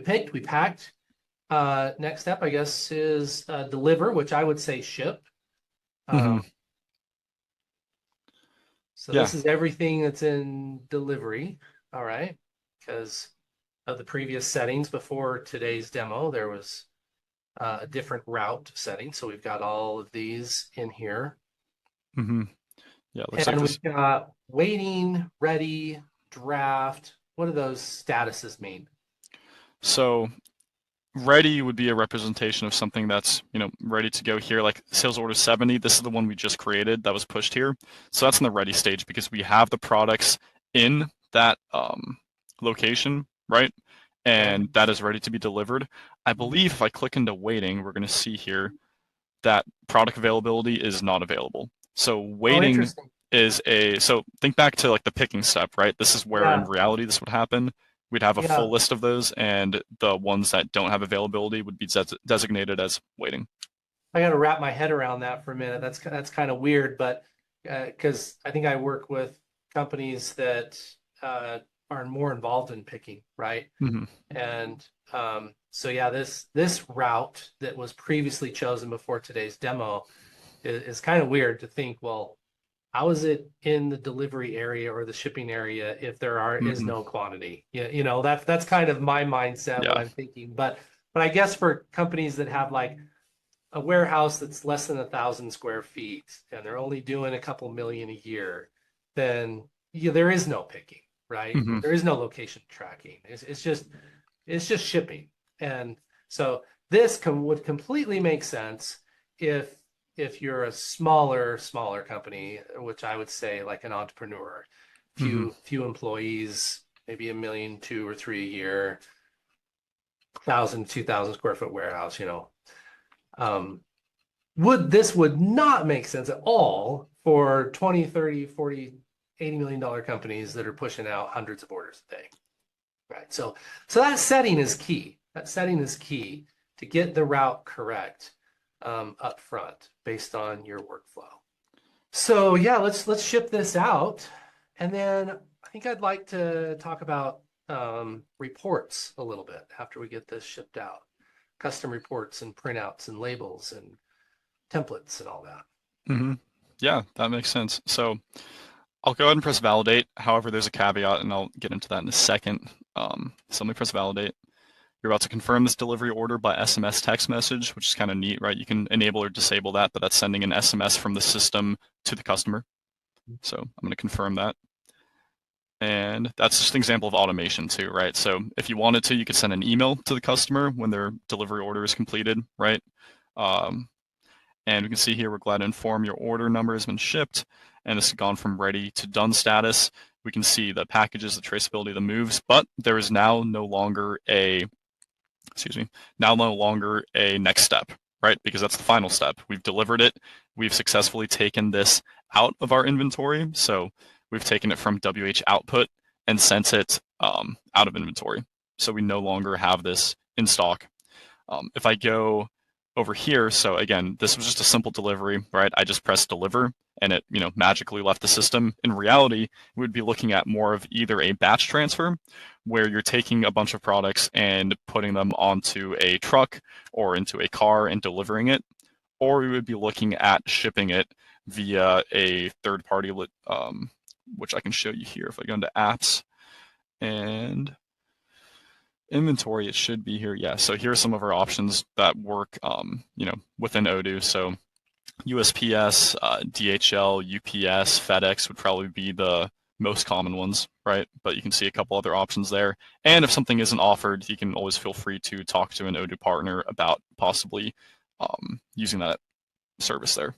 picked, we packed. Next step, I guess, is deliver, which I would say ship. Hmm. Um, so Yeah. this is everything that's in delivery. All right. Because of the previous settings before today's demo, there was a different route setting. So we've got all of these in here. Hmm. Yeah. Looks like And this. we've got waiting, ready, draft. What do those statuses mean? So ready would be a representation of something that's, ready to go here. Like sales order 70, this is the one we just created that was pushed here. So that's in the ready stage because we have the products in that location, right? Okay. And that is ready to be delivered. I believe if I click into waiting, we're going to see here that product availability is not available. So Oh, waiting interesting. so think back to like the picking step, right? This is where in Yeah. reality this would happen. We'd have a full Yeah. list of those, and the ones that don't have availability would be designated as waiting. I got to wrap my head around that for a minute. That's kind of weird, but because I think I work with companies that are more involved in picking, right? Hmm. And so yeah, this route that was previously chosen before today's demo is kind of weird to think, well, how is it in the delivery area or the shipping area if is Hmm. no quantity? Yeah, that's kind of my mindset, what Yeah. I'm thinking. But I guess for companies that have like a warehouse that's less than 1,000 square feet and they're only doing a couple million a year, then yeah, there is no picking, right? Hmm. There is no location tracking. It's just shipping. And so would completely make sense if if you're a smaller company, which I would say like an entrepreneur, Hmm. few employees, maybe a million, 2 or 3 a year, 1,000, 2,000 square foot warehouse, um, would not make sense at all for 20, 30, 40, $80 million companies that are pushing out hundreds of orders a day. Right. So that setting is key. That setting is key to get the route correct up front based on your workflow. So yeah, let's ship this out. And then I think I'd like to talk about reports a little bit after we get this shipped out. Custom reports and printouts and labels and templates and all that. Hmm. Yeah, that makes sense. So I'll go ahead and press validate. However, there's a caveat, and I'll get into that in a second. So let me press validate. You're about to confirm this delivery order by SMS text message, which is kind of neat, right? You can enable or disable that, but that's sending an SMS from the system to the customer. So I'm going to confirm that. And that's just an example of automation too, right? So if you wanted to, you could send an email to the customer when their delivery order is completed, right? Um, and we can see here, we're glad to inform your order number has been shipped, and this has gone from ready to done status. We can see the packages, the traceability, the moves, but there is now no longer a next step, right? Because that's the final step. We've delivered it. We've successfully taken this out of our inventory. So we've taken it from WH output and sent it out of inventory. So we no longer have this in stock. If I go over here, so again, this was just a simple delivery, right? I just pressed deliver and it, magically left the system. In reality, we would be looking at more of either a batch transfer where you're taking a bunch of products and putting them onto a truck or into a car and delivering it, or we would be looking at shipping it via a third party, which I can show you here if I go into apps and inventory. It should be here. Yeah. So here are some of our options that work, within Odoo. So USPS, DHL, UPS, FedEx would probably be the most common ones, right? But you can see a couple other options there. And if something isn't offered, you can always feel free to talk to an Odoo partner about possibly using that service there.